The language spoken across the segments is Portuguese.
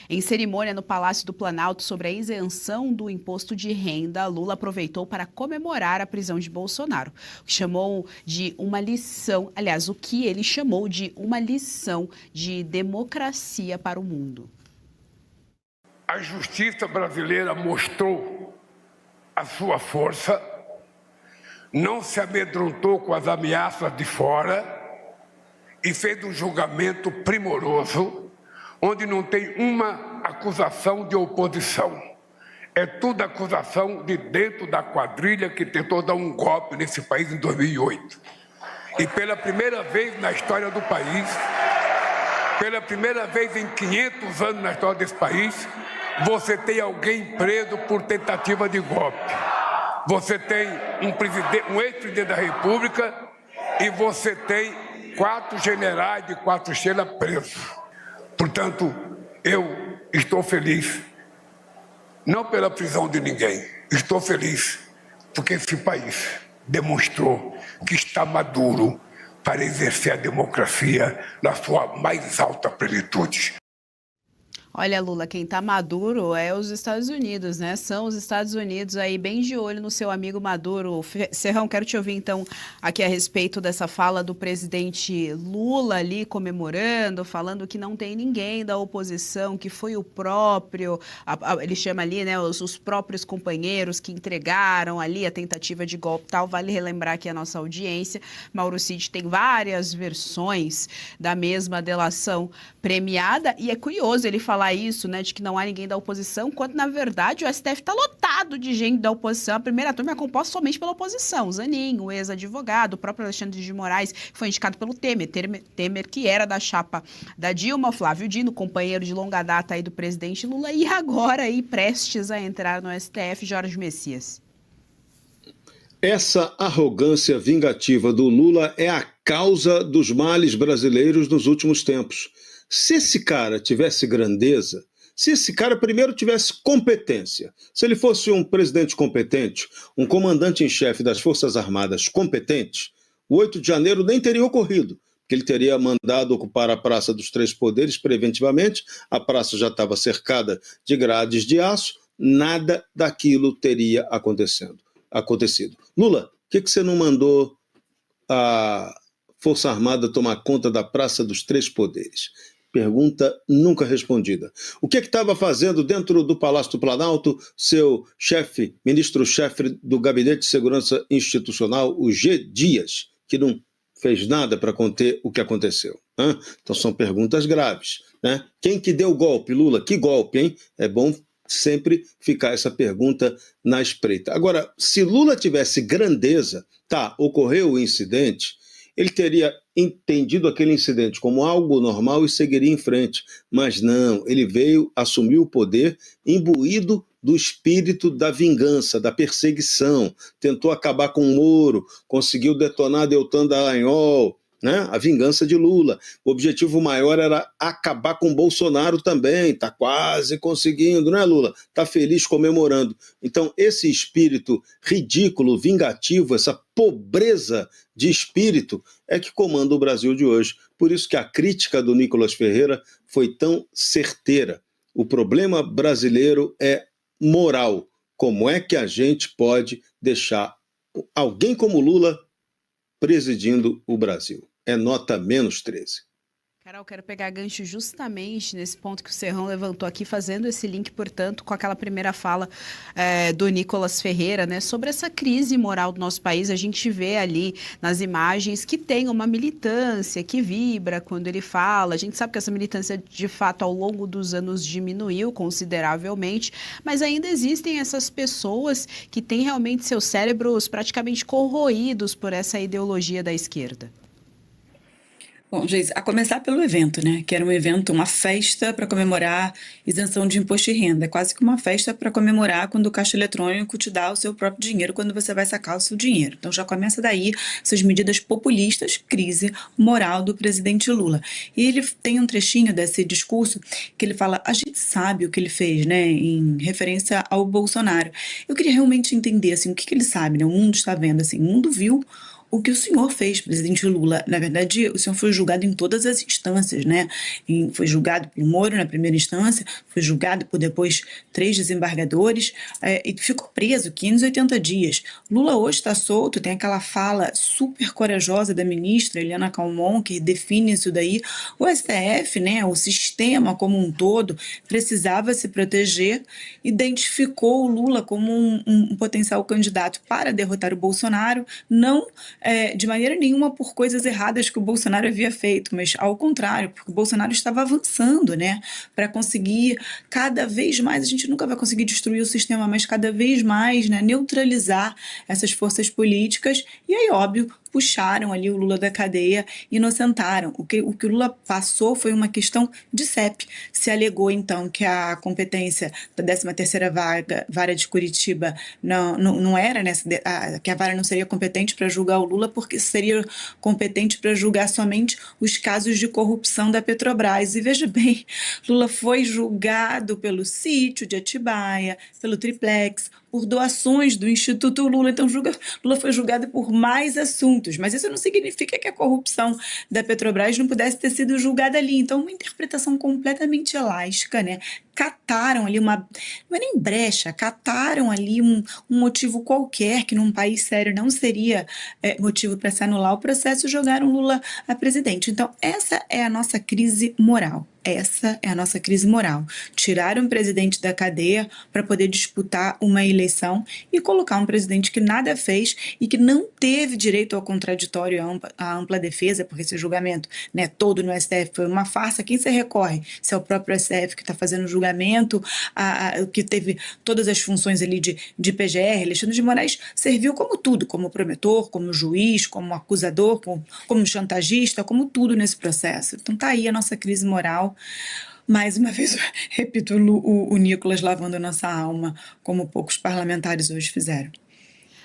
Em cerimônia no Palácio do Planalto sobre a isenção do imposto de renda, Lula aproveitou para comemorar a prisão de Bolsonaro, o que chamou de uma lição, aliás, o que ele chamou de uma lição de democracia para o mundo. A justiça brasileira mostrou a sua força, não se amedrontou com as ameaças de fora e fez um julgamento primoroso, onde não tem uma acusação de oposição. É tudo acusação de dentro da quadrilha que tentou dar um golpe nesse país em 2008. E pela primeira vez na história do país, pela primeira vez em 500 anos na história desse país, você tem alguém preso por tentativa de golpe. Você tem um ex-presidente da República e você tem 4 generais de 4 estrelas presos. Portanto, eu estou feliz, não pela prisão de ninguém, estou feliz porque esse país demonstrou que está maduro para exercer a democracia na sua mais alta plenitude. Olha, Lula, quem tá maduro é os Estados Unidos, né? São os Estados Unidos aí bem de olho no seu amigo Maduro. Serrão, quero te ouvir então aqui a respeito dessa fala do presidente Lula ali comemorando, falando que não tem ninguém da oposição, que foi o próprio, ele chama ali, né, os próprios companheiros que entregaram ali a tentativa de golpe e tal. Vale relembrar aqui a nossa audiência, Mauro Cid tem várias versões da mesma delação premiada e é curioso ele falar isso, né, de que não há ninguém da oposição, quando na verdade o STF está lotado de gente da oposição. A primeira turma é composta somente pela oposição. Zanin, o ex-advogado, o próprio Alexandre de Moraes, que foi indicado pelo Temer, que era da chapa da Dilma, Flávio Dino, companheiro de longa data aí do presidente Lula, e agora aí prestes a entrar no STF, Jorge Messias. Essa arrogância vingativa do Lula é a causa dos males brasileiros nos últimos tempos. Se esse cara tivesse grandeza, se esse cara primeiro tivesse competência, se ele fosse um presidente competente, um comandante em chefe das Forças Armadas competente, o 8 de janeiro nem teria ocorrido, porque ele teria mandado ocupar a Praça dos Três Poderes preventivamente, a praça já estava cercada de grades de aço, nada daquilo teria acontecido. Lula, por que você não mandou a Força Armada tomar conta da Praça dos Três Poderes? Pergunta nunca respondida. O que estava fazendo dentro do Palácio do Planalto seu chefe, ministro-chefe do Gabinete de Segurança Institucional, o G. Dias, que não fez nada para conter o que aconteceu? Né? Então são perguntas graves. Né? Quem que deu o golpe, Lula? Que golpe, hein? É bom sempre ficar essa pergunta na espreita. Agora, se Lula tivesse grandeza, ocorreu o incidente, ele teria entendido aquele incidente como algo normal e seguiria em frente. Mas não, ele veio assumir o poder imbuído do espírito da vingança, da perseguição, tentou acabar com o Moro, conseguiu detonar Deltan Dallagnol, né? A vingança de Lula. O objetivo maior era acabar com Bolsonaro também, está quase conseguindo, né, Lula? Está feliz comemorando. Então, esse espírito ridículo, vingativo, essa pobreza de espírito é que comanda o Brasil de hoje. Por isso que a crítica do Nicolas Ferreira foi tão certeira. O problema brasileiro é moral. Como é que a gente pode deixar alguém como Lula presidindo o Brasil? É nota -13. Carol, quero pegar gancho justamente nesse ponto que o Serrão levantou aqui, fazendo esse link, portanto, com aquela primeira fala do Nicolas Ferreira, né, sobre essa crise moral do nosso país. A gente vê ali nas imagens que tem uma militância que vibra quando ele fala. A gente sabe que essa militância, de fato, ao longo dos anos diminuiu consideravelmente, mas ainda existem essas pessoas que têm realmente seus cérebros praticamente corroídos por essa ideologia da esquerda. Bom, Geise, a começar pelo evento, né? Que era um evento, uma festa para comemorar isenção de imposto de renda. É quase que uma festa para comemorar quando o caixa eletrônico te dá o seu próprio dinheiro, quando você vai sacar o seu dinheiro. Então já começa daí essas medidas populistas, crise moral do presidente Lula. E ele tem um trechinho desse discurso que ele fala, a gente sabe o que ele fez, né? Em referência ao Bolsonaro. Eu queria realmente entender, assim, o que ele sabe, né? O mundo está vendo, assim, o mundo viu o que o senhor fez, presidente Lula. Na verdade, o senhor foi julgado em todas as instâncias, né? Foi julgado por Moro na primeira instância, foi julgado por depois 3 desembargadores, e ficou preso 580 dias. Lula hoje está solto, tem aquela fala super corajosa da ministra Eliana Calmon, que define isso daí. O STF, né, o sistema como um todo, precisava se proteger, identificou o Lula como um potencial candidato para derrotar o Bolsonaro, não de maneira nenhuma por coisas erradas que o Bolsonaro havia feito, mas ao contrário, porque o Bolsonaro estava avançando, né, para conseguir cada vez mais, a gente nunca vai conseguir destruir o sistema, mas cada vez mais, né, neutralizar essas forças políticas, e aí, óbvio, puxaram ali o Lula da cadeia, inocentaram. O que o Lula passou foi uma questão de CEP. Se alegou, então, que a competência da 13ª Vara de Curitiba não era, né, que a vara não seria competente para julgar o Lula, porque seria competente para julgar somente os casos de corrupção da Petrobras. E veja bem, Lula foi julgado pelo sítio de Atibaia, pelo triplex, por doações do Instituto Lula. Então, Lula foi julgado por mais assuntos, mas isso não significa que a corrupção da Petrobras não pudesse ter sido julgada ali. Então, uma interpretação completamente elástica, né? Cataram ali não é nem brecha, cataram ali um motivo qualquer que num país sério não seria motivo para se anular o processo e jogaram Lula a presidente. Então, essa é a nossa crise moral. Essa é a nossa crise moral. Tiraram o presidente da cadeia para poder disputar uma eleição e colocar um presidente que nada fez e que não teve direito ao contraditório, à ampla defesa, porque esse julgamento, né, todo no STF foi uma farsa. Quem se recorre? Se é o próprio STF que está fazendo o julgamento, que teve todas as funções ali de PGR. Alexandre de Moraes serviu como tudo, como promotor, como juiz, como acusador, como chantagista, como tudo nesse processo. Então tá aí a nossa crise moral. Mais uma vez, repito, o Nicolas lavando a nossa alma, como poucos parlamentares hoje fizeram.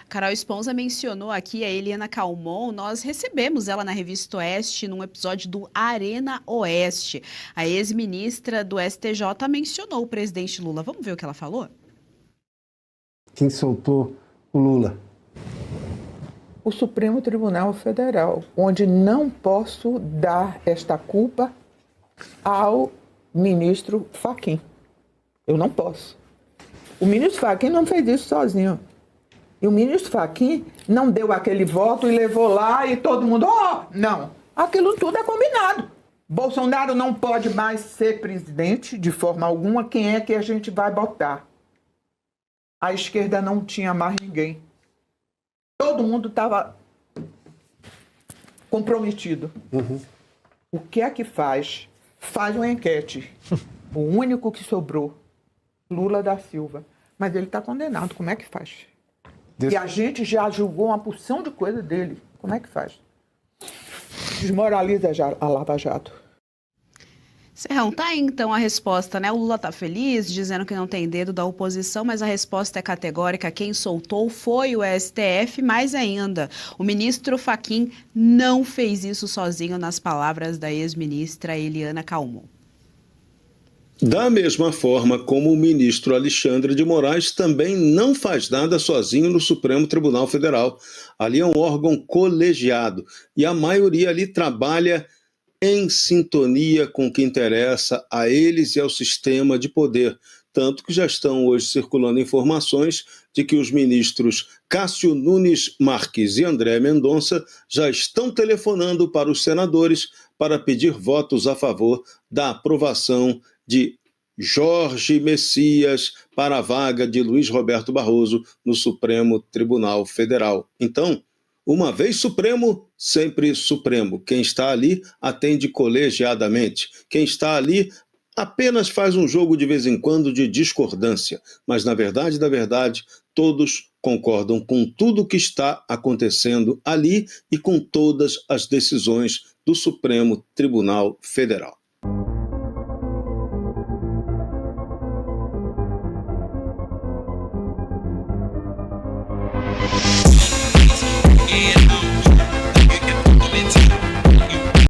Carol Esponza mencionou aqui a Eliana Calmon. Nós recebemos ela na Revista Oeste num episódio do Arena Oeste. A ex-ministra do STJ mencionou o presidente Lula. Vamos ver o que ela falou? Quem soltou o Lula? O Supremo Tribunal Federal, onde não posso dar esta culpa ao ministro Fachin. Eu não posso. O ministro Fachin não fez isso sozinho. E o ministro Fachin não deu aquele voto e levou lá e todo mundo... Não, aquilo tudo é combinado. Bolsonaro não pode mais ser presidente de forma alguma. Quem é que a gente vai botar? A esquerda não tinha mais ninguém. Todo mundo estava comprometido. O que é que faz? Faz uma enquete. O único que sobrou, Lula da Silva. Mas ele está condenado. Como é que faz? E a gente já julgou uma porção de coisa dele. Como é que faz? Desmoraliza a Lava Jato. Serrão, tá aí então a resposta, né? O Lula tá feliz, dizendo que não tem dedo da oposição, mas a resposta é categórica. Quem soltou foi o STF, mais ainda, o ministro Fachin não fez isso sozinho, nas palavras da ex-ministra Eliana Calmon. Da mesma forma como o ministro Alexandre de Moraes também não faz nada sozinho no Supremo Tribunal Federal. Ali é um órgão colegiado e a maioria ali trabalha em sintonia com o que interessa a eles e ao sistema de poder. Tanto que já estão hoje circulando informações de que os ministros Cássio Nunes Marques e André Mendonça já estão telefonando para os senadores para pedir votos a favor da aprovação de Jorge Messias para a vaga de Luiz Roberto Barroso no Supremo Tribunal Federal. Então, uma vez Supremo, sempre Supremo. Quem está ali atende colegiadamente. Quem está ali apenas faz um jogo de vez em quando de discordância. Mas, na verdade, todos concordam com tudo o que está acontecendo ali e com todas as decisões do Supremo Tribunal Federal.